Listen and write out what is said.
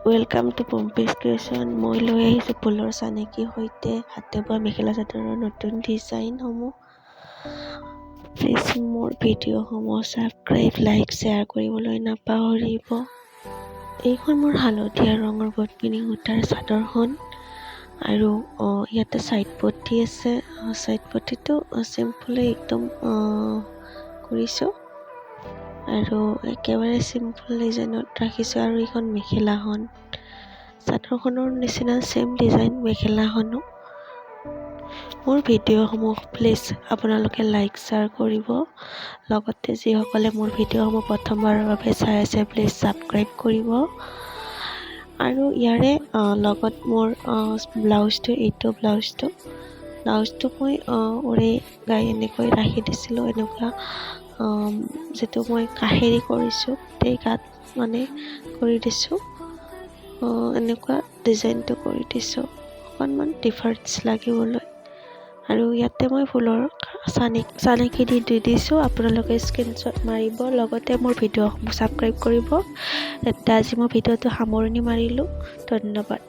Welcome to পম্পিজ creation. মই লৈ আহিছোঁ ফুলৰ চানেকিৰ সৈতে হাতে বোৱা মেখেলা চাদৰৰ নতুন ডিজাইনসমূহ। প্লিজ মোৰ ভিডিঅ'সমূহ ছাবস্ক্ৰাইব, লাইক, শ্বেয়াৰ কৰিবলৈ নাপাহৰিব। এইখন মোৰ হালধীয়া ৰঙৰ বটপিনী সূতাৰ চাদৰখন আৰু ইয়াতে ছাইড পটি আছে। ছাইড পটিটো চিম্পলি একদম কৰিছোঁ আৰু একেবাৰে চিম্পল ডিজাইনত ৰাখিছোঁ। আৰু এইখন মেখেলাখন চাদৰখনৰ নিচিনা চেম ডিজাইন মেখেলাখনো। মোৰ ভিডিঅ'সমূহ প্লিজ আপোনালোকে লাইক শ্বেয়াৰ কৰিব। লগতে যিসকলে মোৰ ভিডিঅ'সমূহ প্ৰথমবাৰৰ বাবে চাই আছে প্লিজ ছাবস্ক্ৰাইব কৰিব। আৰু ইয়াৰে লগত মোৰ এইটো ব্লাউজটো মই উৰি গাই এনেকৈ ৰাখি দিছিলোঁ। এনেকুৱা যিটো মই কাহেৰি কৰিছোঁ গোটেই গাত মানে কৰি দিছোঁ। এনেকুৱা ডিজাইনটো কৰি দিছোঁ অকণমান ডিফাৰেঞ্চ লাগিবলৈ। আৰু ইয়াতে মই ফুলৰ চানেকি দি দিছোঁ। আপোনালোকে স্ক্ৰীনশ্বট মাৰিব, লগতে মোৰ ভিডিঅ'সমূহ ছাবস্ক্ৰাইব কৰিব। আজি মই ভিডিঅ'টো সামৰণি মাৰিলোঁ। ধন্যবাদ।